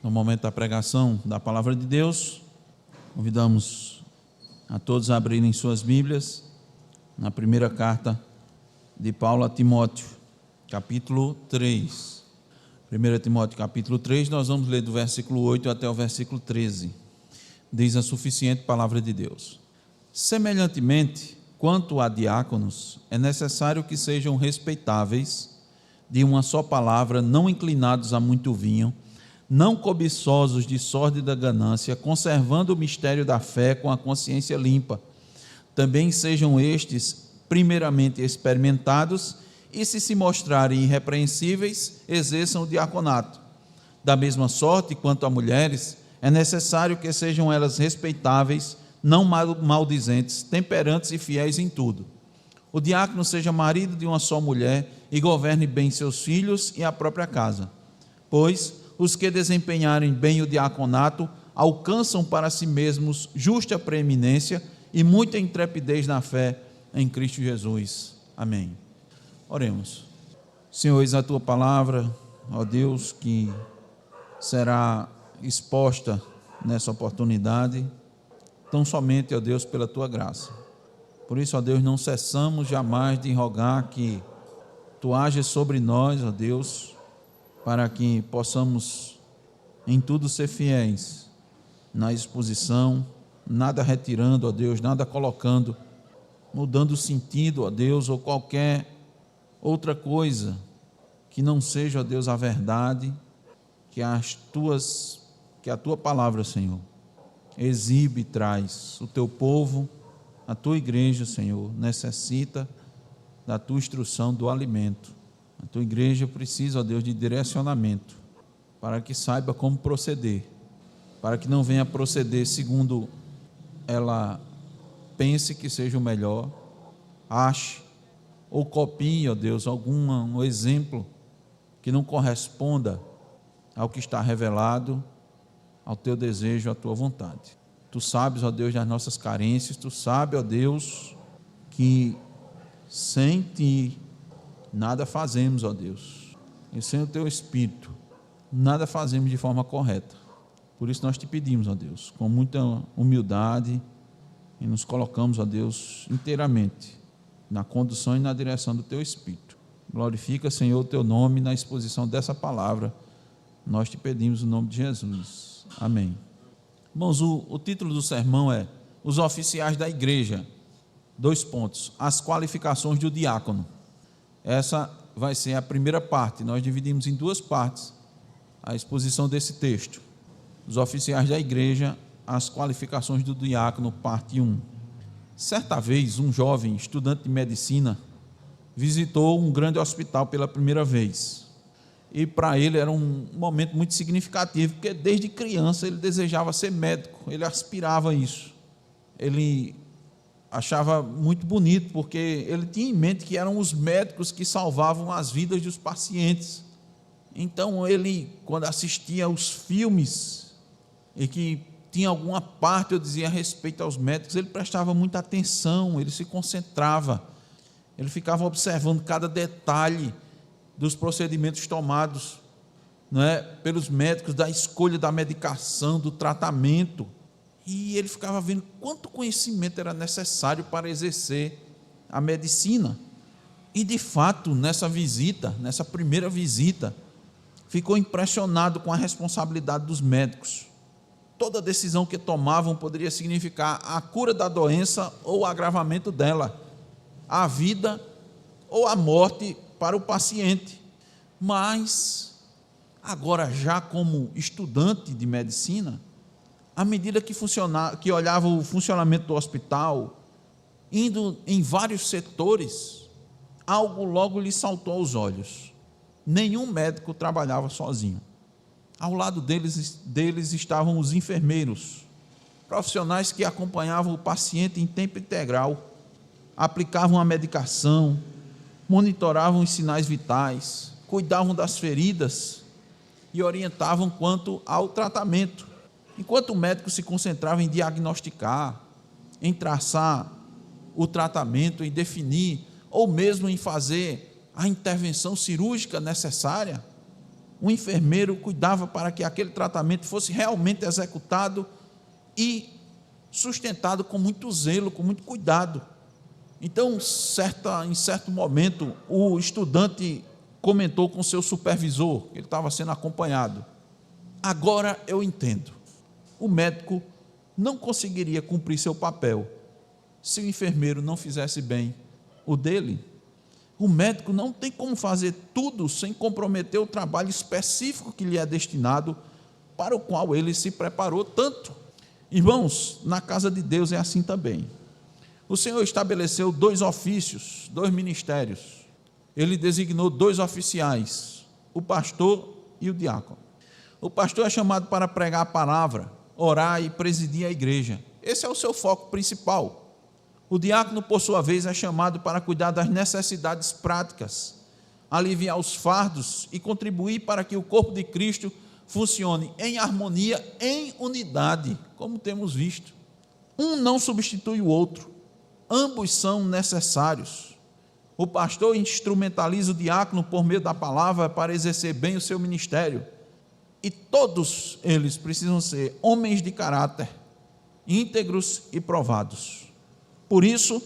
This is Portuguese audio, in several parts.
No momento da pregação da Palavra de Deus, convidamos a todos a abrirem suas Bíblias na primeira carta de Paulo a Timóteo, capítulo 3. 1 Timóteo, capítulo 3, nós vamos ler do versículo 8 até o versículo 13. Diz a suficiente Palavra de Deus: semelhantemente, quanto a diáconos, é necessário que sejam respeitáveis, de uma só palavra, não inclinados a muito vinho, não cobiçosos de sórdida ganância, conservando o mistério da fé com a consciência limpa. Também sejam estes primeiramente experimentados, e se mostrarem irrepreensíveis, exerçam o diaconato. Da mesma sorte, quanto a mulheres, é necessário que sejam elas respeitáveis, não maldizentes, temperantes e fiéis em tudo. O diácono seja marido de uma só mulher e governe bem seus filhos e a própria casa, pois os que desempenharem bem o diaconato alcançam para si mesmos justa preeminência e muita intrepidez na fé em Cristo Jesus. Amém. Oremos. Senhor, eis a tua palavra, ó Deus, que será exposta nessa oportunidade, tão somente, ó Deus, pela tua graça. Por isso, ó Deus, não cessamos jamais de rogar que tu ages sobre nós, ó Deus, para que possamos em tudo ser fiéis na exposição, nada retirando, ó Deus, nada colocando, mudando o sentido, ó Deus, ou qualquer outra coisa que não seja, ó Deus, a verdade, que a tua palavra, Senhor, exibe e traz. O teu povo, a tua igreja, Senhor, necessita da tua instrução, do alimento. A tua igreja precisa, ó Deus, de direcionamento, para que saiba como proceder, para que não venha proceder segundo ela pense que seja o melhor, ache ou copie, ó Deus, algum exemplo que não corresponda ao que está revelado, ao teu desejo, à tua vontade. Tu sabes, ó Deus, das nossas carências, tu sabes, ó Deus, que sem ti nada fazemos, ó Deus, e sem o teu Espírito nada fazemos de forma correta. Por isso nós te pedimos, ó Deus, com muita humildade, e nos colocamos, ó Deus, inteiramente na condução e na direção do teu Espírito. Glorifica, Senhor, o teu nome na exposição dessa palavra. Nós te pedimos no nome de Jesus. Amém. Irmãos, o título do sermão é Os Oficiais da Igreja. 2 pontos. As qualificações do diácono. Essa vai ser a primeira parte. Nós dividimos em 2 partes a exposição desse texto. Os oficiais da igreja, as qualificações do diácono, parte 1. Certa vez, um jovem estudante de medicina visitou um grande hospital pela primeira vez. E para ele era um momento muito significativo, porque desde criança ele desejava ser médico, ele aspirava a isso. Ele achava muito bonito, porque ele tinha em mente que eram os médicos que salvavam as vidas dos pacientes. Então ele, quando assistia aos filmes e que tinha alguma parte, eu dizia, a respeito aos médicos, ele prestava muita atenção, ele se concentrava, ele ficava observando cada detalhe dos procedimentos tomados, não é, pelos médicos, da escolha da medicação, do tratamento, e ele ficava vendo quanto conhecimento era necessário para exercer a medicina. E de fato, nessa primeira visita, ficou impressionado com a responsabilidade dos médicos. Toda decisão que tomavam poderia significar a cura da doença ou o agravamento dela, a vida ou a morte para o paciente. Mas, agora já como estudante de medicina, à medida que olhava o funcionamento do hospital, indo em vários setores, algo logo lhe saltou aos olhos. Nenhum médico trabalhava sozinho. Ao lado deles estavam os enfermeiros, profissionais que acompanhavam o paciente em tempo integral, aplicavam a medicação, monitoravam os sinais vitais, cuidavam das feridas e orientavam quanto ao tratamento. Enquanto o médico se concentrava em diagnosticar, em traçar o tratamento, em definir, ou mesmo em fazer a intervenção cirúrgica necessária, o enfermeiro cuidava para que aquele tratamento fosse realmente executado e sustentado com muito zelo, com muito cuidado. Então, em certo momento, o estudante comentou com seu supervisor, ele estava sendo acompanhado: agora eu entendo, o médico não conseguiria cumprir seu papel se o enfermeiro não fizesse bem o dele. O médico não tem como fazer tudo sem comprometer o trabalho específico que lhe é destinado, para o qual ele se preparou tanto. Irmãos, na casa de Deus é assim também. O Senhor estabeleceu 2 ofícios, 2 ministérios. Ele designou 2 oficiais, o pastor e o diácono. O pastor é chamado para pregar a palavra, orar e presidir a igreja. Esse é o seu foco principal. O diácono, por sua vez, é chamado para cuidar das necessidades práticas, aliviar os fardos e contribuir para que o corpo de Cristo funcione em harmonia, em unidade, como temos visto. Um não substitui o outro, ambos são necessários. O pastor instrumentaliza o diácono por meio da palavra para exercer bem o seu ministério, e todos eles precisam ser homens de caráter, íntegros e provados. Por isso,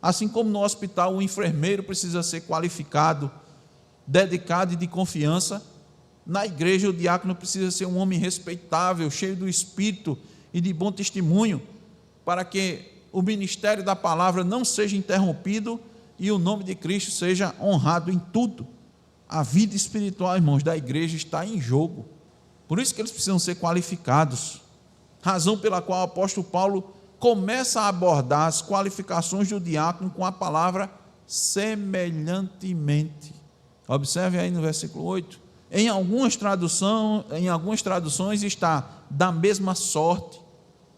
assim como no hospital o enfermeiro precisa ser qualificado, dedicado e de confiança, na igreja o diácono precisa ser um homem respeitável, cheio do Espírito e de bom testemunho, para que o ministério da palavra não seja interrompido e o nome de Cristo seja honrado em tudo. A vida espiritual, irmãos, da igreja está em jogo. Por isso que eles precisam ser qualificados. Razão pela qual o apóstolo Paulo começa a abordar as qualificações do diácono com a palavra semelhantemente. Observe aí no versículo 8. Em algumas traduções está da mesma sorte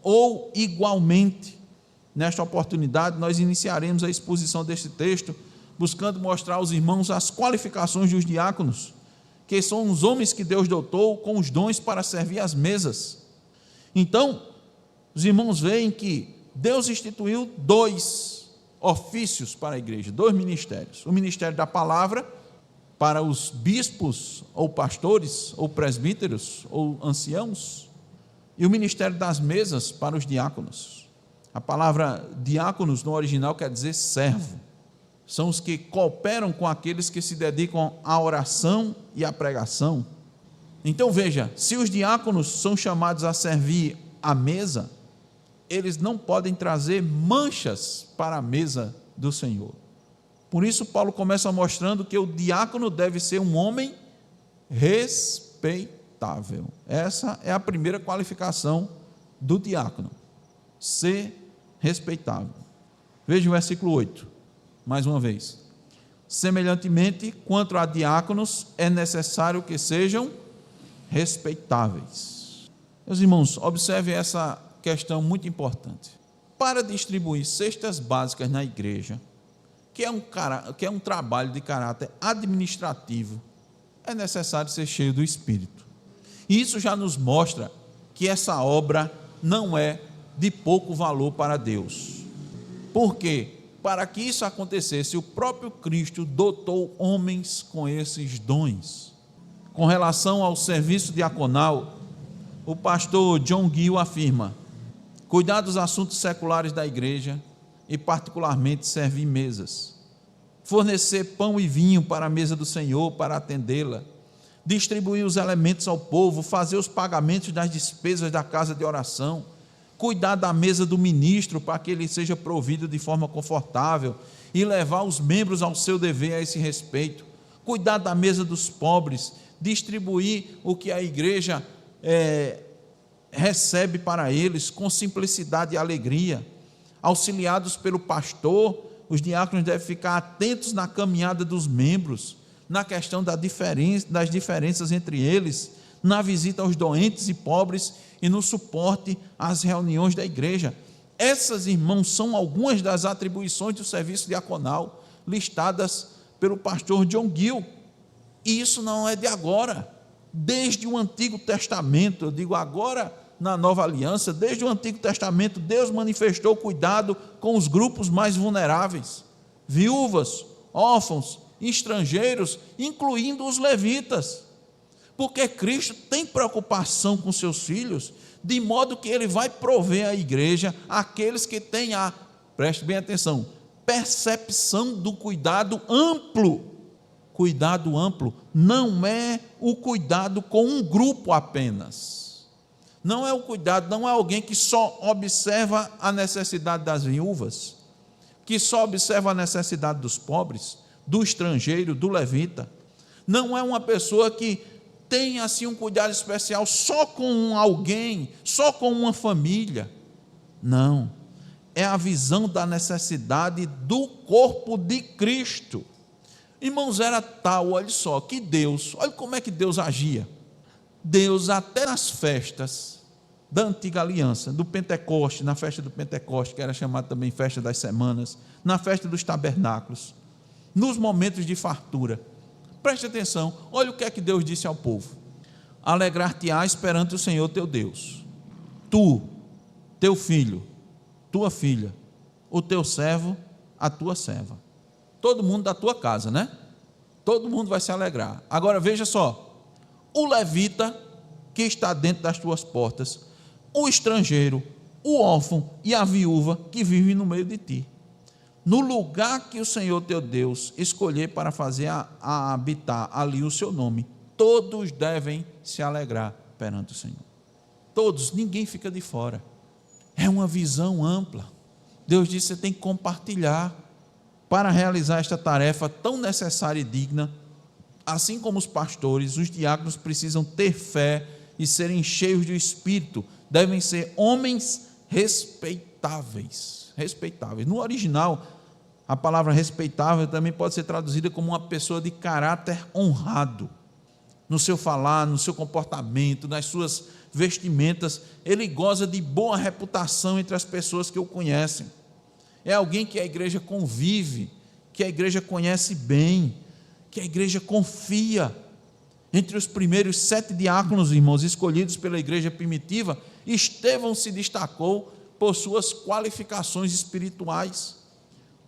ou igualmente. Nesta oportunidade, nós iniciaremos a exposição deste texto, buscando mostrar aos irmãos as qualificações dos diáconos, que são os homens que Deus dotou com os dons para servir as mesas. Então, os irmãos veem que Deus instituiu 2 ofícios para a igreja, 2 ministérios. O ministério da palavra, para os bispos, ou pastores, ou presbíteros, ou anciãos, e o ministério das mesas para os diáconos. A palavra diáconos no original quer dizer servo. São os que cooperam com aqueles que se dedicam à oração e à pregação. Então veja, se os diáconos são chamados a servir a mesa, eles não podem trazer manchas para a mesa do Senhor. Por isso Paulo começa mostrando que o diácono deve ser um homem respeitável. Essa é a primeira qualificação do diácono, ser respeitável. Veja o versículo 8, mais uma vez. Semelhantemente, quanto a diáconos, é necessário que sejam respeitáveis. Meus irmãos, observe essa questão muito importante. Para distribuir cestas básicas na igreja, que é um trabalho de caráter administrativo, é necessário ser cheio do Espírito. E isso já nos mostra que essa obra não é de pouco valor para Deus. Porque, para que isso acontecesse, o próprio Cristo dotou homens com esses dons. Com relação ao serviço diaconal, o pastor John Gill afirma: cuidar dos assuntos seculares da igreja e particularmente servir mesas, fornecer pão e vinho para a mesa do Senhor para atendê-la, distribuir os elementos ao povo, fazer os pagamentos das despesas da casa de oração, cuidar da mesa do ministro para que ele seja provido de forma confortável e levar os membros ao seu dever a esse respeito, cuidar da mesa dos pobres, distribuir o que a igreja recebe para eles com simplicidade e alegria. Auxiliados pelo pastor, os diáconos devem ficar atentos na caminhada dos membros, na questão das diferenças entre eles, na visita aos doentes e pobres e no suporte às reuniões da igreja. Essas, irmãos, são algumas das atribuições do serviço diaconal listadas pelo pastor John Gill. E isso não é de agora. Desde o Antigo Testamento, eu digo agora na Nova Aliança, desde o Antigo Testamento, Deus manifestou cuidado com os grupos mais vulneráveis, viúvas, órfãos, estrangeiros, incluindo os levitas. porque Cristo tem preocupação com seus filhos, de modo que Ele vai prover à igreja aqueles que têm preste bem atenção, percepção do cuidado amplo. Cuidado amplo não é o cuidado com um grupo apenas. Não é o cuidado, não é alguém que só observa a necessidade das viúvas, que só observa a necessidade dos pobres, do estrangeiro, do levita. Não é uma pessoa que tem assim um cuidado especial só com alguém, só com uma família. Não, é a visão da necessidade do corpo de Cristo. Irmãos, era tal, olha só, que Deus, olha como é que Deus agia. Deus, até nas festas da antiga aliança, do Pentecoste, na festa do Pentecoste, que era chamada também festa das semanas, na festa dos tabernáculos, nos momentos de fartura, preste atenção, olha o que é que Deus disse ao povo: alegrar-te-ás perante o Senhor teu Deus, tu, teu filho, tua filha, o teu servo, a tua serva. Todo mundo da tua casa, né? Todo mundo vai se alegrar. Agora veja só, o levita que está dentro das tuas portas, o estrangeiro, o órfão e a viúva que vivem no meio de ti, no lugar que o Senhor teu Deus escolher para fazer a habitar ali o seu nome, todos devem se alegrar perante o Senhor. Todos, ninguém fica de fora. É uma visão ampla. Deus disse: você tem que compartilhar para realizar esta tarefa tão necessária e digna. Assim como os pastores, os diáconos precisam ter fé e serem cheios do Espírito, devem ser homens respeitáveis. No original, a palavra respeitável também pode ser traduzida como uma pessoa de caráter honrado. No seu falar, no seu comportamento, nas suas vestimentas, ele goza de boa reputação entre as pessoas que o conhecem. É alguém que a igreja convive, que a igreja conhece bem, que a igreja confia. Entre os primeiros 7 diáconos, irmãos, escolhidos pela igreja primitiva, Estevão se destacou por suas qualificações espirituais.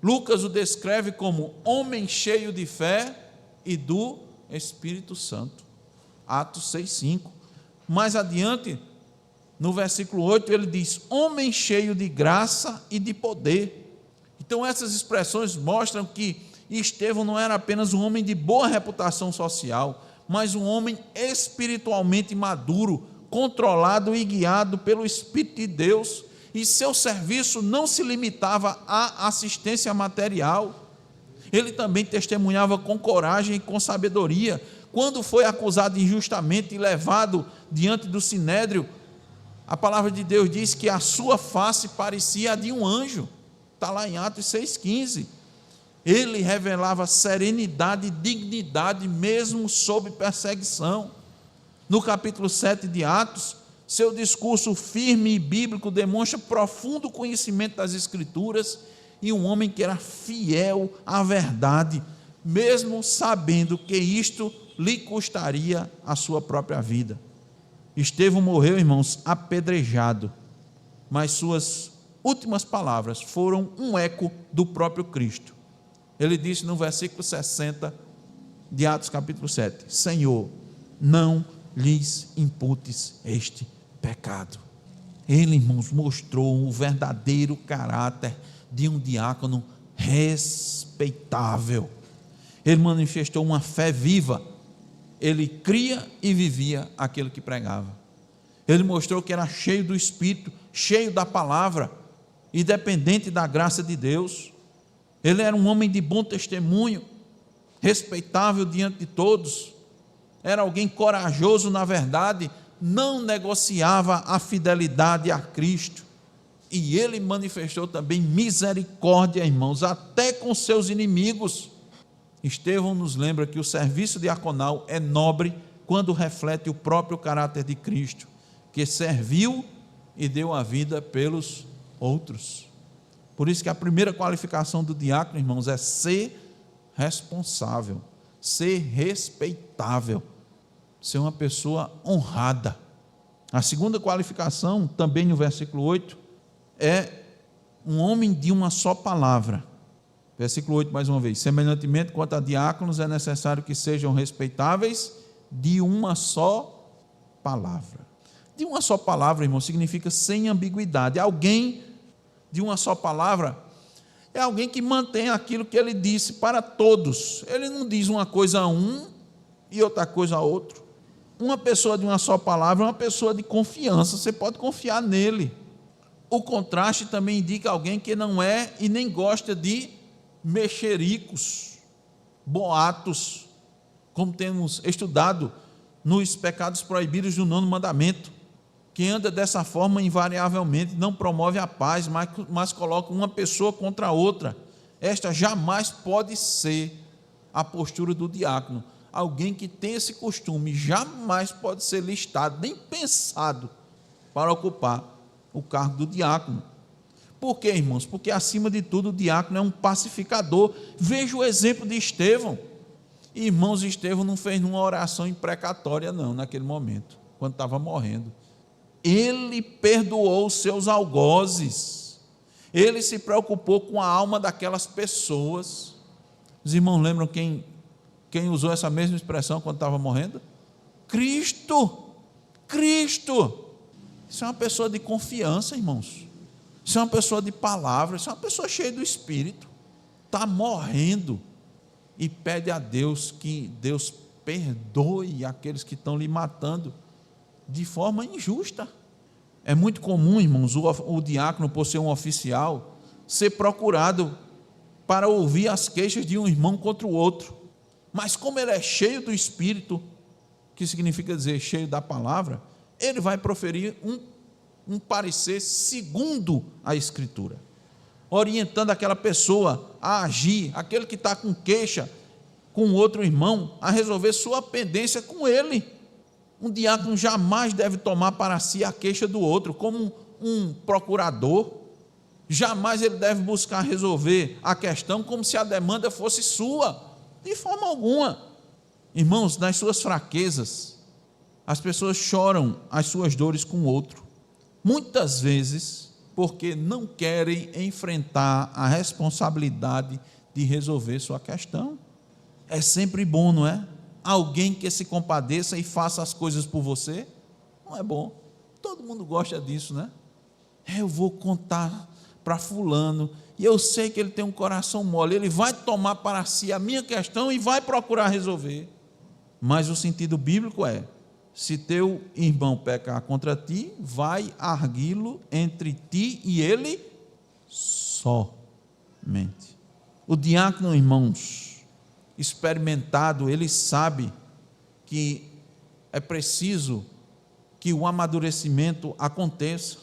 Lucas o descreve como homem cheio de fé e do Espírito Santo. Atos 6,5. Mais adiante, no versículo 8, ele diz: homem cheio de graça e de poder. Então essas expressões mostram que Estevão não era apenas um homem de boa reputação social, mas um homem espiritualmente maduro, controlado e guiado pelo Espírito de Deus, e seu serviço não se limitava à assistência material. Ele também testemunhava com coragem e com sabedoria. Quando foi acusado injustamente e levado diante do sinédrio, a palavra de Deus diz que a sua face parecia a de um anjo. Está lá em Atos 6,15. Ele revelava serenidade e dignidade mesmo sob perseguição. No capítulo 7 de Atos, seu discurso firme e bíblico demonstra profundo conhecimento das Escrituras e um homem que era fiel à verdade, mesmo sabendo que isto lhe custaria a sua própria vida. Estevão morreu, irmãos, apedrejado, mas suas últimas palavras foram um eco do próprio Cristo. Ele disse no versículo 60 de Atos capítulo 7, Senhor, não lhes imputes este pecado. Ele, irmãos, mostrou o verdadeiro caráter de um diácono respeitável. Ele manifestou uma fé viva. Ele cria e vivia aquilo que pregava. Ele mostrou que era cheio do Espírito, cheio da palavra e dependente da graça de Deus. Ele era um homem de bom testemunho, respeitável diante de todos. Era alguém corajoso na verdade, não negociava a fidelidade a Cristo. E ele manifestou também misericórdia, irmãos, até com seus inimigos. Estevão nos lembra que o serviço diaconal é nobre quando reflete o próprio caráter de Cristo, que serviu e deu a vida pelos outros. Por isso que a primeira qualificação do diácono, irmãos, é ser responsável, ser respeitável, ser uma pessoa honrada. A segunda qualificação, também no versículo 8, é um homem de uma só palavra. Versículo 8 mais uma vez, semelhantemente quanto a diáconos é necessário que sejam respeitáveis de uma só palavra. De uma só palavra, irmão, significa sem ambiguidade. Alguém de uma só palavra é alguém que mantém aquilo que ele disse para todos. Ele não diz uma coisa a um e outra coisa a outro. Uma pessoa de uma só palavra é uma pessoa de confiança, você pode confiar nele. O contraste também indica alguém que não é e nem gosta de mexericos, boatos, como temos estudado nos pecados proibidos do 9º mandamento. Quem anda dessa forma, invariavelmente, não promove a paz, mas coloca uma pessoa contra a outra. Esta jamais pode ser a postura do diácono. Alguém que tem esse costume jamais pode ser listado, nem pensado, para ocupar o cargo do diácono. Por quê, irmãos? Porque, acima de tudo, o diácono é um pacificador. Veja o exemplo de Estevão. Irmãos, Estevão não fez nenhuma oração imprecatória, não, naquele momento, quando estava morrendo. Ele perdoou os seus algozes. Ele se preocupou com a alma daquelas pessoas. Os irmãos lembram quem usou essa mesma expressão quando estava morrendo? Cristo. Isso é uma pessoa de confiança, irmãos. Isso é uma pessoa de palavra. Isso é uma pessoa cheia do Espírito. Está morrendo e pede a Deus que Deus perdoe aqueles que estão lhe matando de forma injusta. É muito comum, irmãos, o diácono, por ser um oficial, ser procurado para ouvir as queixas de um irmão contra o outro. Mas como ele é cheio do Espírito, que significa dizer cheio da palavra, ele vai proferir um parecer segundo a Escritura, orientando aquela pessoa a agir, aquele que está com queixa com outro irmão, a resolver sua pendência com ele. Um diácono jamais deve tomar para si a queixa do outro, como um procurador. Jamais ele deve buscar resolver a questão como se a demanda fosse sua, de forma alguma. Irmãos, nas suas fraquezas, as pessoas choram as suas dores com o outro, muitas vezes porque não querem enfrentar a responsabilidade de resolver sua questão. É sempre bom, não é? Alguém que se compadeça e faça as coisas por você. Não é bom? Todo mundo gosta disso, né? Eu vou contar para fulano, e eu sei que ele tem um coração mole, ele vai tomar para si a minha questão e vai procurar resolver. Mas o sentido bíblico é: se teu irmão pecar contra ti, vai arguí-lo entre ti e ele somente. O diácono, irmãos, experimentado, ele sabe que é preciso que o amadurecimento aconteça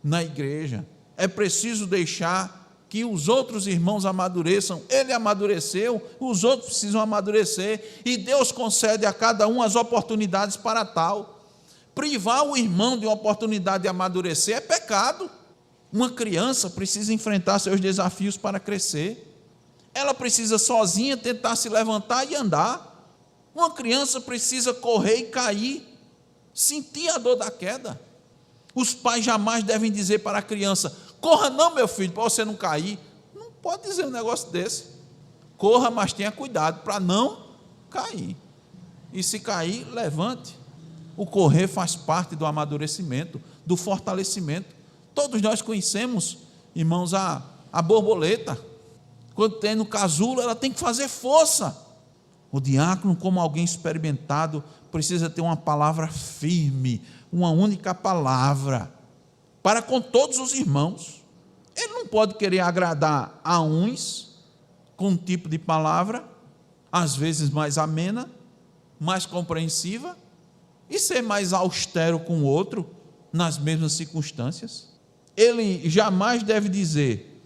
na igreja. É preciso deixar que os outros irmãos amadureçam. Ele amadureceu, os outros precisam amadurecer, e Deus concede a cada um as oportunidades para tal. Privar o irmão de uma oportunidade de amadurecer é pecado. Uma criança precisa enfrentar seus desafios para crescer. Ela precisa sozinha tentar se levantar e andar. Uma criança precisa correr e cair, sentir a dor da queda. Os pais jamais devem dizer para a criança: corra não, meu filho, para você não cair. Não pode dizer um negócio desse. Corra, mas tenha cuidado para não cair. E se cair, levante. O correr faz parte do amadurecimento, do fortalecimento. Todos nós conhecemos, irmãos, a borboleta. Quando tem no casulo, ela tem que fazer força. O diácono, como alguém experimentado, precisa ter uma palavra firme, uma única palavra, para com todos os irmãos. Ele não pode querer agradar a uns com um tipo de palavra, às vezes mais amena, mais compreensiva, e ser mais austero com o outro, nas mesmas circunstâncias. Ele jamais deve dizer: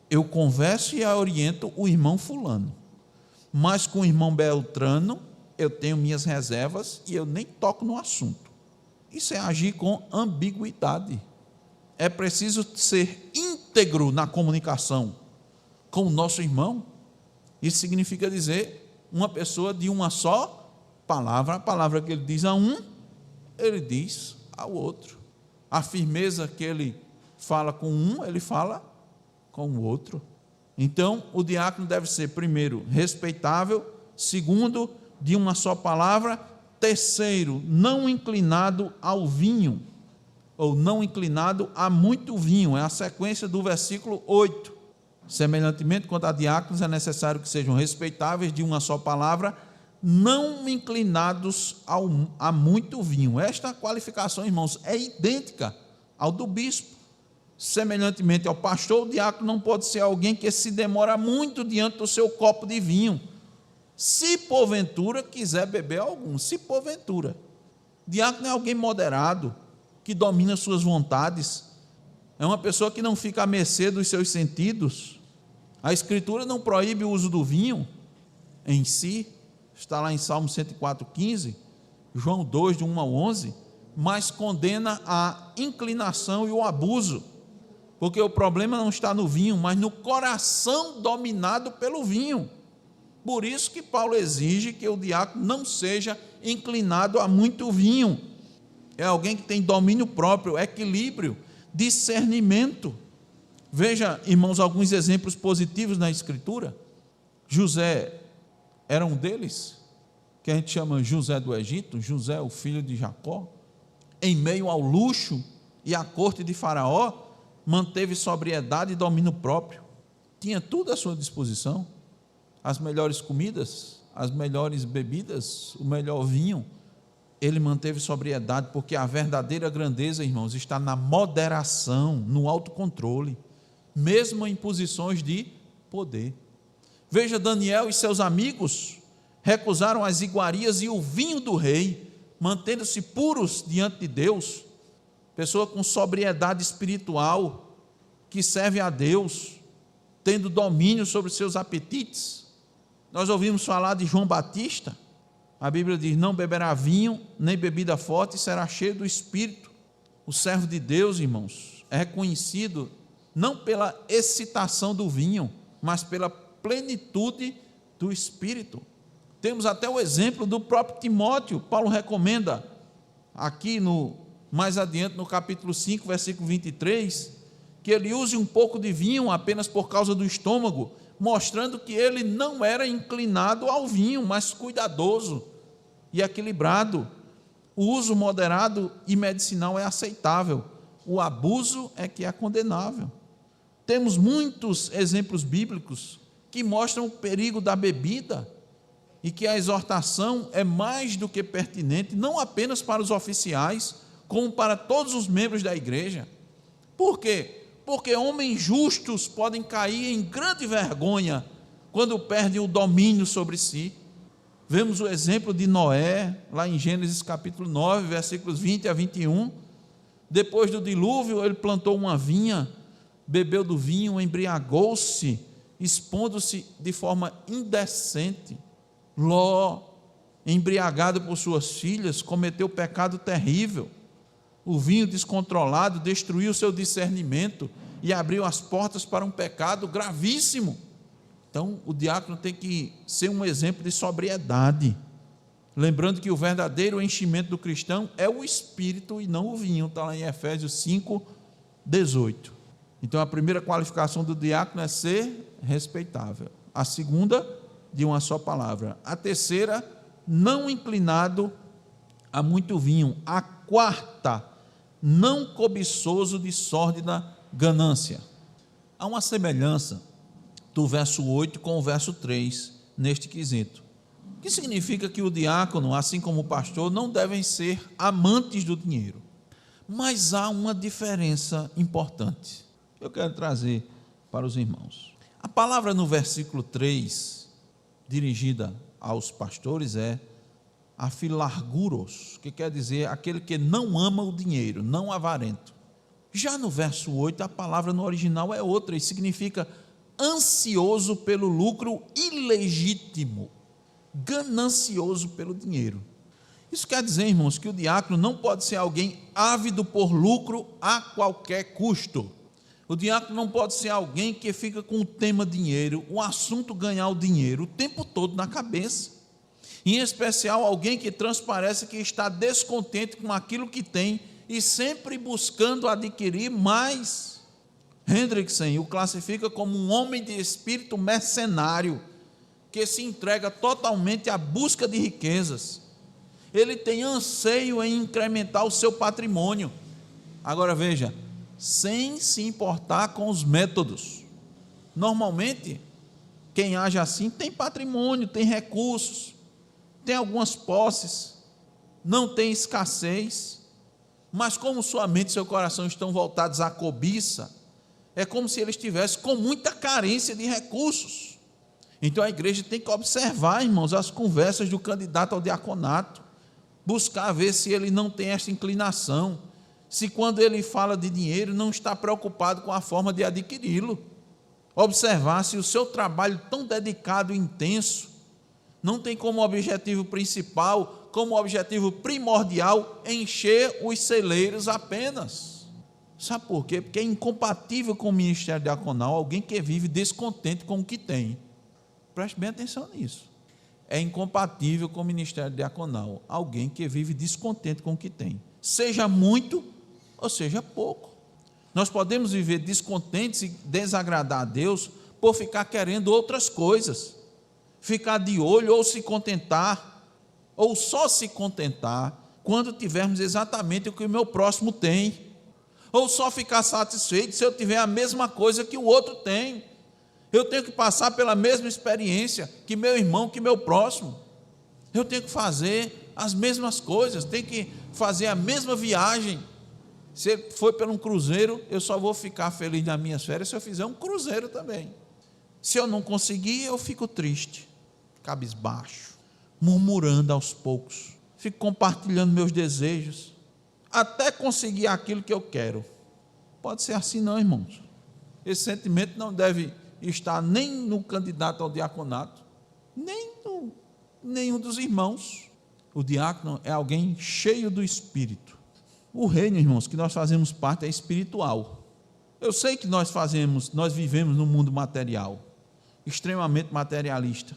eu converso e oriento o irmão fulano, mas com o irmão Beltrano eu tenho minhas reservas e eu nem toco no assunto. Isso é agir com ambiguidade. É preciso ser íntegro na comunicação com o nosso irmão. Isso significa dizer uma pessoa de uma só palavra. A palavra que ele diz a um, ele diz ao outro. A firmeza que ele fala com um, ele fala com o outro. Então, o diácono deve ser, primeiro, respeitável; segundo, de uma só palavra; Terceiro, não inclinado ao vinho, ou não inclinado a muito vinho. É a sequência do versículo 8. Semelhantemente, quanto a diáconos, é necessário que sejam respeitáveis, de uma só palavra, não inclinados a muito vinho. Esta qualificação, irmãos, é idêntica ao do bispo. Semelhantemente ao pastor, o diácono não pode ser alguém que se demora muito diante do seu copo de vinho, se porventura quiser beber algum. Se porventura. Diácono é alguém moderado, que domina suas vontades, é uma pessoa que não fica à mercê dos seus sentidos. A Escritura não proíbe o uso do vinho em si, está lá em Salmo 104:15, João 2, de 1 ao 11, mas condena a inclinação e o abuso, porque o problema não está no vinho, mas no coração dominado pelo vinho. Por isso que Paulo exige que o diácono não seja inclinado a muito vinho. É alguém que tem domínio próprio, equilíbrio, discernimento. Veja, irmãos, alguns exemplos positivos na Escritura. José era um deles, que a gente chama José do Egito, José, o filho de Jacó. Em meio ao luxo e à corte de Faraó, manteve sobriedade e domínio próprio. Tinha tudo à sua disposição. As melhores comidas, as melhores bebidas, o melhor vinho. Ele manteve sobriedade, porque a verdadeira grandeza, irmãos, está na moderação, no autocontrole, mesmo em posições de poder. Veja, Daniel e seus amigos recusaram as iguarias e o vinho do rei, mantendo-se puros diante de Deus. Pessoa com sobriedade espiritual, que serve a Deus, tendo domínio sobre seus apetites. Nós ouvimos falar de João Batista. A Bíblia diz: não beberá vinho, nem bebida forte, e será cheio do Espírito. O servo de Deus, irmãos, é reconhecido não pela excitação do vinho, mas pela plenitude do Espírito. Temos até o exemplo do próprio Timóteo. Paulo recomenda, aqui mais adiante no capítulo 5, versículo 23, que ele use um pouco de vinho apenas por causa do estômago, mostrando que ele não era inclinado ao vinho, mas cuidadoso e equilibrado. O uso moderado e medicinal é aceitável, o abuso é que é condenável. Temos muitos exemplos bíblicos que mostram o perigo da bebida e que a exortação é mais do que pertinente, não apenas para os oficiais, como para todos os membros da igreja. Por quê? Porque homens justos podem cair em grande vergonha quando perdem o domínio sobre si. Vemos o exemplo de Noé, lá em Gênesis capítulo 9, versículos 20 a 21. Depois do dilúvio, ele plantou uma vinha, bebeu do vinho, embriagou-se, expondo-se de forma indecente. Ló, embriagado por suas filhas, cometeu pecado terrível. O vinho descontrolado destruiu seu discernimento e abriu as portas para um pecado gravíssimo. Então, o diácono tem que ser um exemplo de sobriedade, lembrando que o verdadeiro enchimento do cristão é o Espírito e não o vinho. Está lá em Efésios 5:18. Então, a primeira qualificação do diácono é ser respeitável. A segunda, de uma só palavra. A terceira, não inclinado a muito vinho. A quarta, não cobiçoso de sórdida ganância. Há uma semelhança do verso 8 com o verso 3 neste quesito, que significa que o diácono, assim como o pastor, não devem ser amantes do dinheiro. Mas há uma diferença importante que eu quero trazer para os irmãos. A palavra no versículo 3, dirigida aos pastores, é afilarguros, que quer dizer aquele que não ama o dinheiro, não avarento. Já no verso 8, a palavra no original é outra e significa ansioso pelo lucro ilegítimo, ganancioso pelo dinheiro. Isso quer dizer, irmãos, que o diácono não pode ser alguém ávido por lucro a qualquer custo. O diácono não pode ser alguém que fica com o tema dinheiro, o assunto ganhar o dinheiro o tempo todo na cabeça. Em especial, alguém que transparece que está descontente com aquilo que tem e sempre buscando adquirir mais. Hendrickson o classifica como um homem de espírito mercenário, que se entrega totalmente à busca de riquezas. ele tem anseio em incrementar o seu patrimônio. Agora veja, sem se importar com os métodos. Normalmente, quem age assim tem patrimônio, tem recursos, tem algumas posses, não tem escassez, mas como sua mente e seu coração estão voltados à cobiça, é como se ele estivesse com muita carência de recursos. Então a igreja tem que observar, irmãos, as conversas do candidato ao diaconato, buscar ver se ele não tem essa inclinação, se quando ele fala de dinheiro não está preocupado com a forma de adquiri-lo. Observar se o seu trabalho tão dedicado e intenso não tem como objetivo principal, como objetivo primordial, encher os celeiros apenas. Sabe por quê? Porque é incompatível com o ministério diaconal alguém que vive descontente com o que tem. Preste bem atenção nisso. É incompatível com o ministério diaconal alguém que vive descontente com o que tem, seja muito ou seja pouco. Nós podemos viver descontentes e desagradar a Deus por ficar querendo outras coisas, ficar de olho ou se contentar, ou só se contentar quando tivermos exatamente o que o meu próximo tem, ou só ficar satisfeito se eu tiver a mesma coisa que o outro tem. Eu tenho que passar pela mesma experiência que meu irmão, que meu próximo. Eu tenho que fazer as mesmas coisas, tenho que fazer a mesma viagem. Se for por um cruzeiro, eu só vou ficar feliz nas minhas férias se eu fizer um cruzeiro também. Se eu não conseguir, eu fico triste, cabisbaixo, murmurando aos poucos, fico compartilhando meus desejos, até conseguir aquilo que eu quero. Pode ser assim não, irmãos. Esse sentimento não deve estar nem no candidato ao diaconato, nem no nenhum dos irmãos. O diácono é alguém cheio do Espírito. O reino, irmãos, que nós fazemos parte é espiritual. Eu sei que nós vivemos num mundo material, extremamente materialista,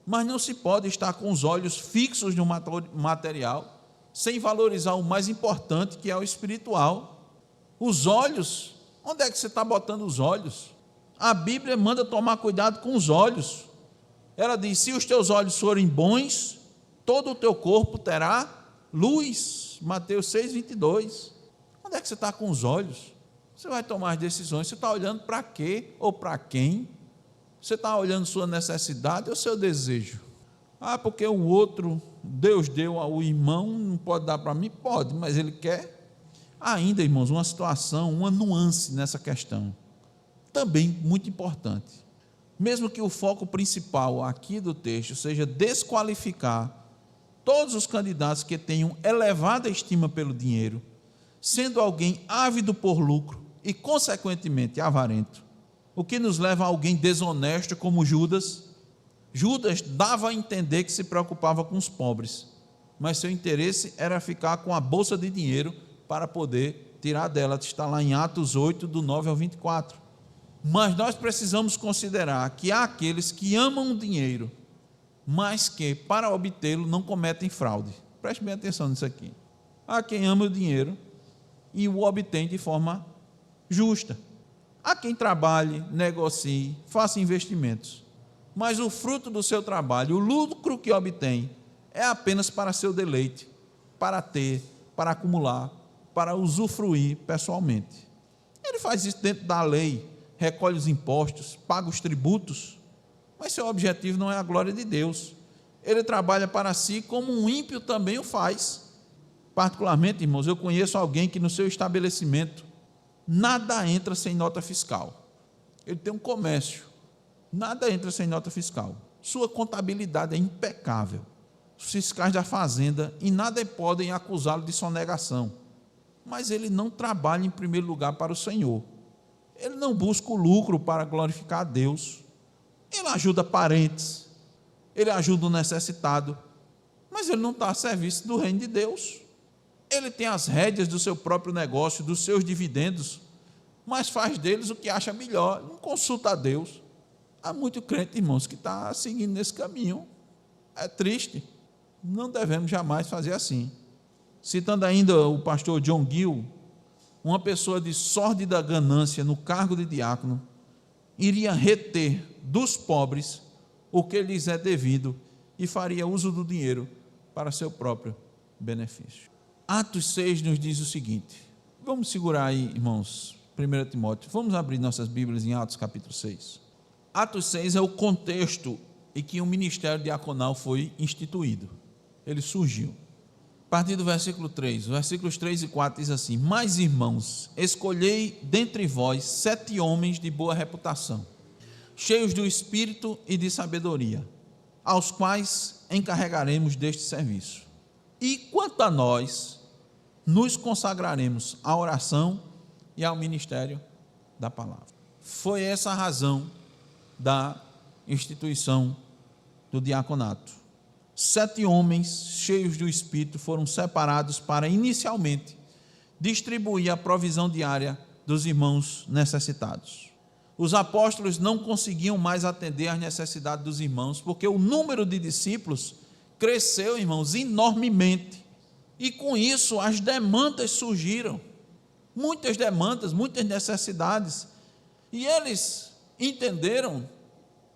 mas não se pode estar com os olhos fixos no material, sem valorizar o mais importante, que é o espiritual. Os olhos, onde é que você está botando os olhos? A Bíblia manda tomar cuidado com os olhos. Ela diz: se os teus olhos forem bons, todo o teu corpo terá luz. Mateus 6:22. Onde é que você está com os olhos? Você vai tomar as decisões. Você está olhando para quê ou para quem? Você está olhando sua necessidade ou seu desejo? Ah, porque o outro, Deus deu ao irmão, não pode dar para mim? Pode, mas ele quer. Ainda, irmãos, uma situação, uma nuance nessa questão, também muito importante. Mesmo que o foco principal aqui do texto seja desqualificar todos os candidatos que tenham elevada estima pelo dinheiro, sendo alguém ávido por lucro e, consequentemente, avarento, o que nos leva a alguém desonesto como Judas. Judas dava a entender que se preocupava com os pobres, mas seu interesse era ficar com a bolsa de dinheiro para poder tirar dela. Está lá em Atos 8, do 9 ao 24. Mas nós precisamos considerar que há aqueles que amam o dinheiro, mas que, para obtê-lo, não cometem fraude. Preste bem atenção nisso aqui. Há quem ama o dinheiro e o obtém de forma justa. Há quem trabalhe, negocie, faça investimentos, mas o fruto do seu trabalho, o lucro que obtém, é apenas para seu deleite, para ter, para acumular, para usufruir pessoalmente. Ele faz isso dentro da lei, recolhe os impostos, paga os tributos, mas seu objetivo não é a glória de Deus. Ele trabalha para si como um ímpio também o faz. Particularmente, irmãos, eu conheço alguém que no seu estabelecimento nada entra sem nota fiscal. Ele tem um comércio, nada entra sem nota fiscal. Sua contabilidade é impecável. Os fiscais da fazenda em nada podem acusá-lo de sonegação. Mas ele não trabalha em primeiro lugar para o Senhor. Ele não busca o lucro para glorificar a Deus. Ele ajuda parentes, ele ajuda o necessitado, mas ele não está a serviço do reino de Deus. Ele tem as rédeas do seu próprio negócio, dos seus dividendos, mas faz deles o que acha melhor, não consulta a Deus. Há muito crente, irmãos, que está seguindo nesse caminho. É triste, não devemos jamais fazer assim. Citando ainda o pastor John Gill, uma pessoa de sórdida ganância no cargo de diácono iria reter dos pobres o que lhes é devido e faria uso do dinheiro para seu próprio benefício. Atos 6 nos diz o seguinte, vamos segurar aí, irmãos, 1 Timóteo, vamos abrir nossas Bíblias em Atos capítulo 6. Atos 6 é o contexto em que o ministério diaconal foi instituído, ele surgiu. A partir do versículo 3, versículos 3 e 4 diz assim: mas irmãos, escolhei dentre vós 7 homens de boa reputação, cheios do Espírito e de sabedoria, aos quais encarregaremos deste serviço. E quanto a nós, nos consagraremos à oração e ao ministério da palavra. Foi essa a razão da instituição do diaconato. 7 homens cheios do Espírito foram separados para inicialmente distribuir a provisão diária dos irmãos necessitados. Os apóstolos não conseguiam mais atender às necessidades dos irmãos, porque o número de discípulos cresceu, irmãos, enormemente. E com isso as demandas surgiram. Muitas demandas, muitas necessidades. E eles entenderam,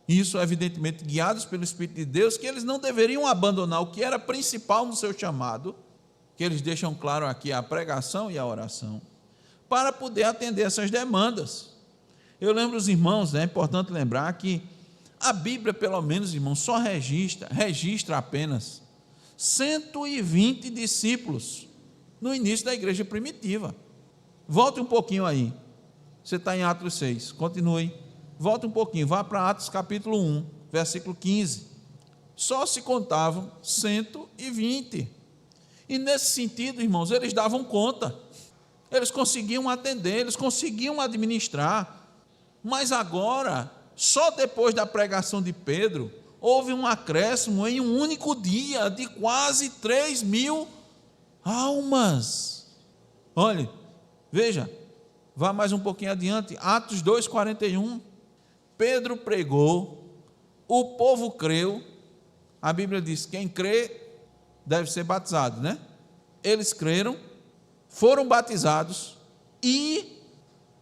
isso evidentemente guiados pelo Espírito de Deus, que eles não deveriam abandonar o que era principal no seu chamado, que eles deixam claro aqui, a pregação e a oração, para poder atender essas demandas. Eu lembro os irmãos, é importante lembrar que a Bíblia, pelo menos, irmãos, só registra apenas 120 discípulos no início da igreja primitiva. Volte um pouquinho aí, você está em Atos 6, continue, volte um pouquinho, vá para Atos capítulo 1, versículo 15, só se contavam 120, e nesse sentido, irmãos, eles davam conta, eles conseguiam atender, eles conseguiam administrar, mas agora, só depois da pregação de Pedro, houve um acréscimo em um único dia de quase 3.000 almas. Olhe, veja, vá mais um pouquinho adiante, Atos 2,41, Pedro pregou, o povo creu, a Bíblia diz, quem crê deve ser batizado, né? Eles creram, foram batizados e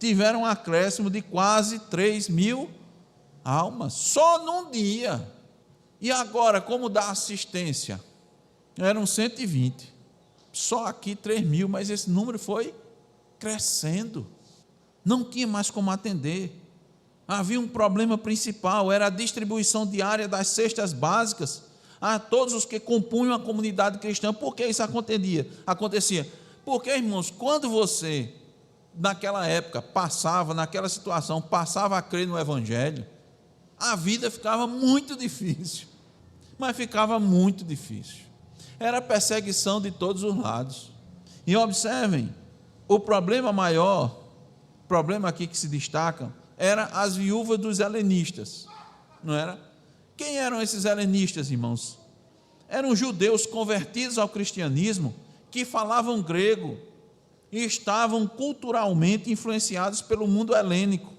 tiveram um acréscimo de quase 3.000 almas, só num dia. E agora, como dá assistência? Eram 120, só aqui 3.000, mas esse número foi crescendo, não tinha mais como atender. Havia um problema principal, era a distribuição diária das cestas básicas a todos os que compunham a comunidade cristã. Por que isso acontecia? Porque, irmãos, quando você, naquela época, naquela situação, passava a crer no Evangelho, a vida ficava muito difícil, mas ficava muito difícil, era perseguição de todos os lados. E observem, o problema maior, problema aqui que se destaca, era as viúvas dos helenistas, não era? Quem eram esses helenistas, irmãos? Eram judeus convertidos ao cristianismo, que falavam grego, e estavam culturalmente influenciados pelo mundo helênico.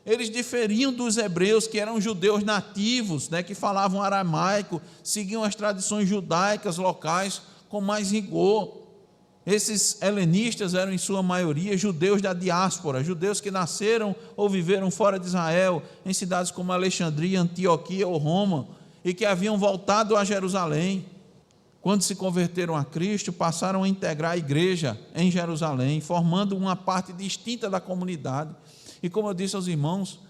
Eles diferiam dos hebreus, que eram judeus nativos, né, que falavam aramaico, seguiam as tradições judaicas locais com mais rigor. Esses helenistas eram, em sua maioria, judeus da diáspora, judeus que nasceram ou viveram fora de Israel, em cidades como Alexandria, Antioquia ou Roma, e que haviam voltado a Jerusalém. Quando se converteram a Cristo, passaram a integrar a igreja em Jerusalém, formando uma parte distinta da comunidade. E como eu disse aos irmãos,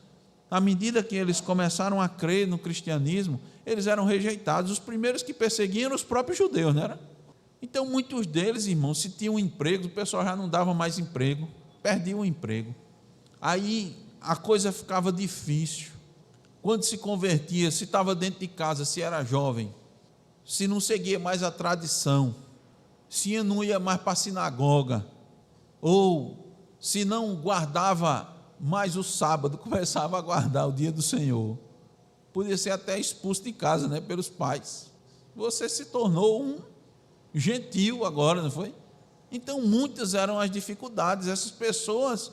à medida que eles começaram a crer no cristianismo, eles eram rejeitados. Os primeiros que perseguiam eram os próprios judeus, não era? Então, muitos deles, irmãos, se tinham emprego, o pessoal já não dava mais emprego, perdiam o emprego. Aí a coisa ficava difícil. Quando se convertia, se estava dentro de casa, se era jovem, se não seguia mais a tradição, se não ia mais para a sinagoga, ou se não guardava mais o sábado, começava a guardar o dia do Senhor, podia ser até expulso de casa, né, pelos pais. Você se tornou um gentil agora, não foi? Então, muitas eram as dificuldades, essas pessoas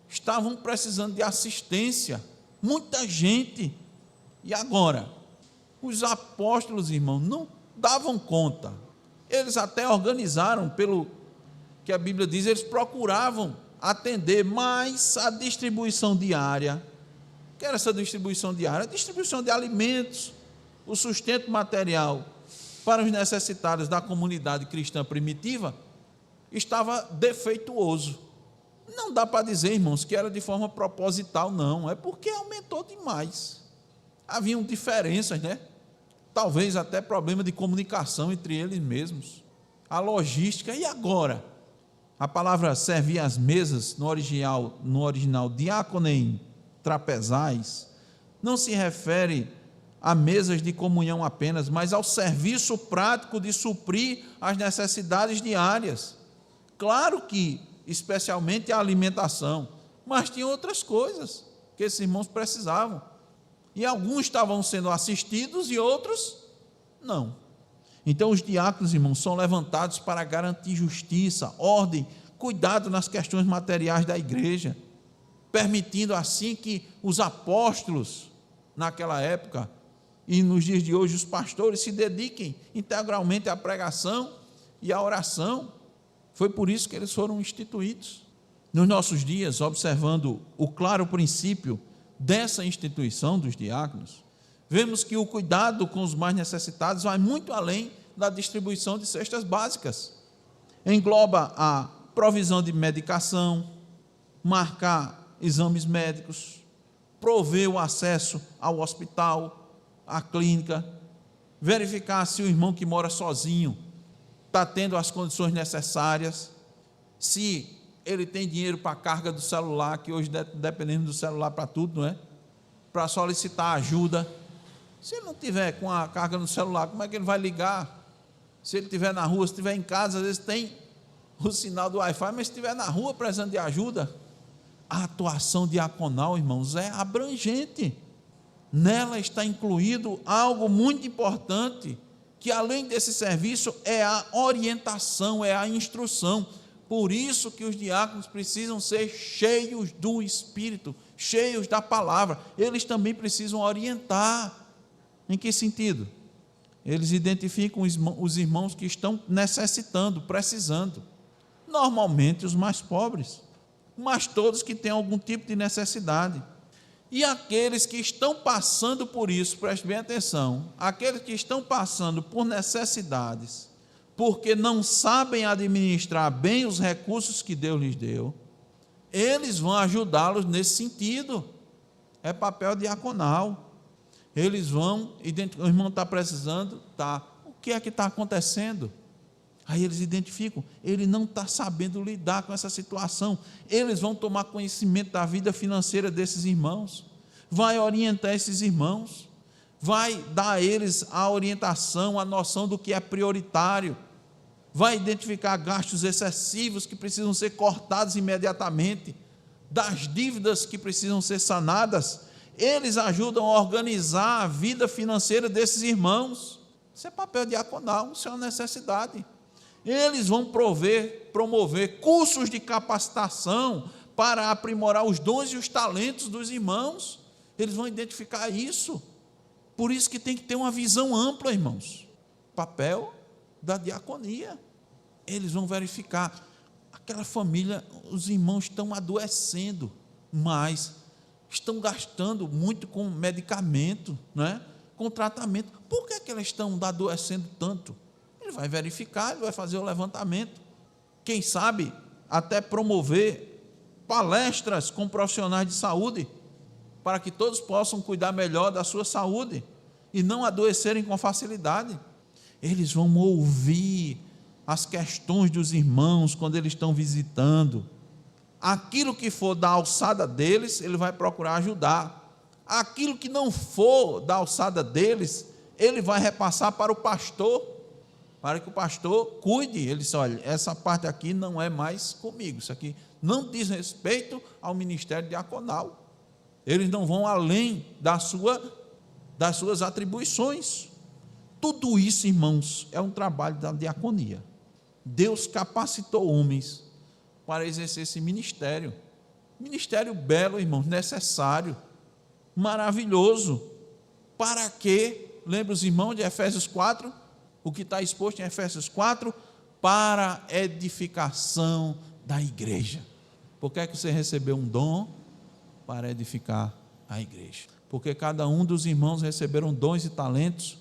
estavam precisando de assistência, muita gente. E agora, os apóstolos, irmãos, não davam conta. Eles até organizaram, pelo que a Bíblia diz, eles procuravam atender, mas a distribuição diária, o que era essa distribuição diária? A distribuição de alimentos, o sustento material, para os necessitados da comunidade cristã primitiva estava defeituoso. Não dá para dizer, irmãos, que era de forma proposital, não, é porque aumentou demais. Haviam diferenças, né? Talvez até problema de comunicação entre eles mesmos, a logística. E agora? A palavra servir às mesas, no original diakonein, trapezais, não se refere a mesas de comunhão apenas, mas ao serviço prático de suprir as necessidades diárias. Claro que, especialmente a alimentação, mas tinha outras coisas que esses irmãos precisavam. E alguns estavam sendo assistidos e outros não. Então os diáconos, irmãos, são levantados para garantir justiça, ordem, cuidado nas questões materiais da igreja, permitindo assim que os apóstolos, naquela época, e nos dias de hoje, os pastores se dediquem integralmente à pregação e à oração. Foi por isso que eles foram instituídos. Nos nossos dias, observando o claro princípio dessa instituição dos diáconos, vemos que o cuidado com os mais necessitados vai muito além da distribuição de cestas básicas. Engloba a provisão de medicação, marcar exames médicos, prover o acesso ao hospital, à clínica, verificar se o irmão que mora sozinho está tendo as condições necessárias, se ele tem dinheiro para a carga do celular, que hoje dependemos do celular para tudo, não é? Para solicitar ajuda. Se ele não tiver com a carga no celular, como é que ele vai ligar? Se ele estiver na rua, se estiver em casa, às vezes tem o sinal do Wi-Fi, mas se estiver na rua precisando de ajuda, a atuação diaconal, irmãos, é abrangente. Nela está incluído algo muito importante, que além desse serviço é a orientação, é a instrução. Por isso que os diáconos precisam ser cheios do Espírito, cheios da palavra. Eles também precisam orientar. Em que sentido? Eles identificam os irmãos que estão necessitando, precisando. Normalmente os mais pobres, mas todos que têm algum tipo de necessidade. E aqueles que estão passando por isso, preste bem atenção, aqueles que estão passando por necessidades, porque não sabem administrar bem os recursos que Deus lhes deu, eles vão ajudá-los nesse sentido. É papel diaconal. Eles vão identificar, o irmão está precisando, tá. O que é que está acontecendo? Aí eles identificam, ele não está sabendo lidar com essa situação. Eles vão tomar conhecimento da vida financeira desses irmãos, vai orientar esses irmãos, vai dar a eles a orientação, a noção do que é prioritário, vai identificar gastos excessivos que precisam ser cortados imediatamente, das dívidas que precisam ser sanadas. Eles ajudam a organizar a vida financeira desses irmãos. Isso é papel diaconal, isso é uma necessidade. Eles vão promover cursos de capacitação para aprimorar os dons e os talentos dos irmãos. Eles vão identificar isso. Por isso que tem que ter uma visão ampla, irmãos. Papel da diaconia. Eles vão verificar. Aquela família, os irmãos estão adoecendo, mas estão gastando muito com medicamento, não é? Com tratamento. Por que é que elas estão adoecendo tanto? Ele vai verificar, ele vai fazer o levantamento. Quem sabe até promover palestras com profissionais de saúde, para que todos possam cuidar melhor da sua saúde e não adoecerem com facilidade. Eles vão ouvir as questões dos irmãos quando eles estão visitando. Aquilo que for da alçada deles, ele vai procurar ajudar. Aquilo que não for da alçada deles, ele vai repassar para o pastor, para que o pastor cuide. Ele diz, olha, essa parte aqui não é mais comigo, isso aqui não diz respeito ao ministério diaconal. Eles não vão além das suas atribuições. Tudo isso, irmãos, é um trabalho da diaconia. Deus capacitou homens para exercer esse ministério. Ministério belo, irmãos, necessário, maravilhoso. Para quê? Lembra os irmãos de Efésios 4? O que está exposto em Efésios 4? Para edificação da igreja. Por que é que você recebeu um dom? Para edificar a igreja. Porque cada um dos irmãos receberam dons e talentos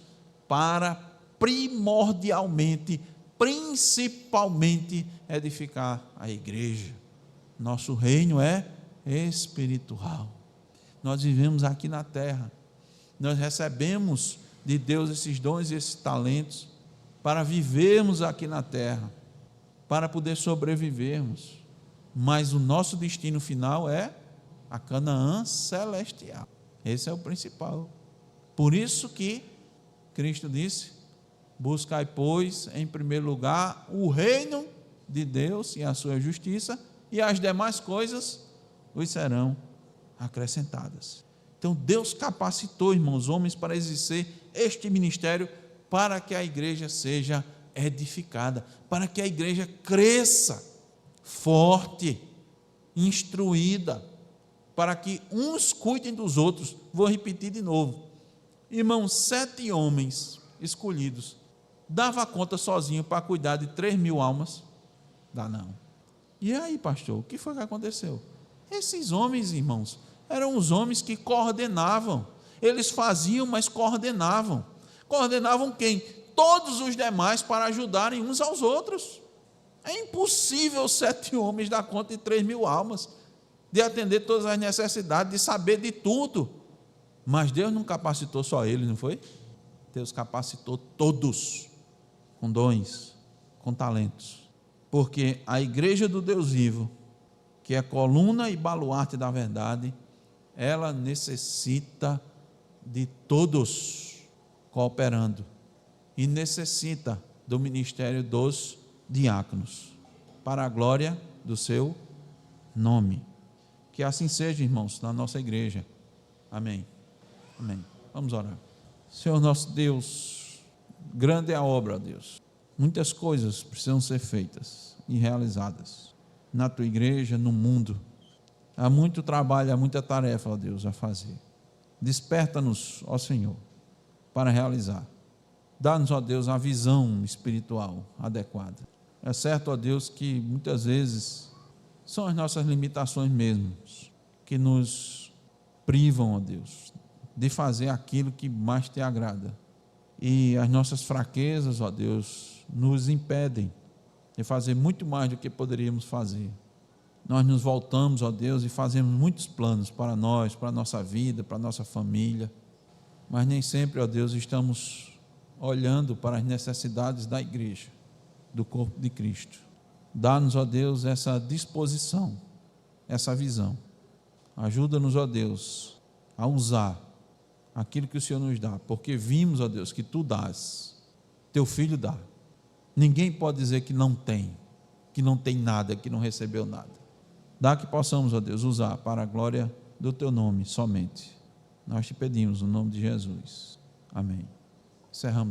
para primordialmente, principalmente, edificar a igreja. Nosso reino é espiritual. Nós vivemos aqui na terra. Nós recebemos de Deus esses dons e esses talentos para vivermos aqui na terra, para poder sobrevivermos. Mas o nosso destino final é a Canaã celestial. Esse é o principal. Por isso que Cristo disse: buscai, pois, em primeiro lugar o reino de Deus e a sua justiça, e as demais coisas vos serão acrescentadas. Então Deus capacitou, irmãos, homens para exercer este ministério, para que a igreja seja edificada, para que a igreja cresça forte, instruída, para que uns cuidem dos outros. Vou repetir de novo, irmãos, 7 homens escolhidos, dava conta sozinho para cuidar de 3.000 almas? Dá não. E aí, pastor, o que foi que aconteceu? Esses homens, irmãos, eram os homens que coordenavam. Eles faziam, mas coordenavam. Coordenavam quem? Todos os demais, para ajudarem uns aos outros. É impossível 7 homens dar conta de 3.000 almas, de atender todas as necessidades, de saber de tudo. Mas Deus não capacitou só eles, não foi? Deus capacitou todos, com dons, com talentos. Porque a igreja do Deus vivo, que é coluna e baluarte da verdade, ela necessita de todos cooperando, e necessita do ministério dos diáconos, para a glória do seu nome. Que assim seja, irmãos, na nossa igreja. Amém. Amém. Vamos orar. Senhor nosso Deus, grande é a obra, ó Deus. Muitas coisas precisam ser feitas e realizadas na tua igreja, no mundo. Há muito trabalho, há muita tarefa, ó Deus, a fazer. Desperta-nos, ó Senhor, para realizar. Dá-nos, ó Deus, a visão espiritual adequada. É certo, ó Deus, que muitas vezes são as nossas limitações mesmo que nos privam, ó Deus, de fazer aquilo que mais te agrada. E as nossas fraquezas, ó Deus, nos impedem de fazer muito mais do que poderíamos fazer. Nós nos voltamos, ó Deus, e fazemos muitos planos para nós, para a nossa vida, para a nossa família, mas nem sempre, ó Deus, estamos olhando para as necessidades da igreja, do corpo de Cristo. Dá-nos, ó Deus, essa disposição, essa visão. Ajuda-nos, ó Deus, a usar aquilo que o Senhor nos dá, porque vimos, ó Deus, que tu dás, teu filho dá. Ninguém pode dizer que não tem nada, que não recebeu nada. Dá que possamos, ó Deus, usar para a glória do teu nome somente. Nós te pedimos no nome de Jesus. Amém. Encerramos.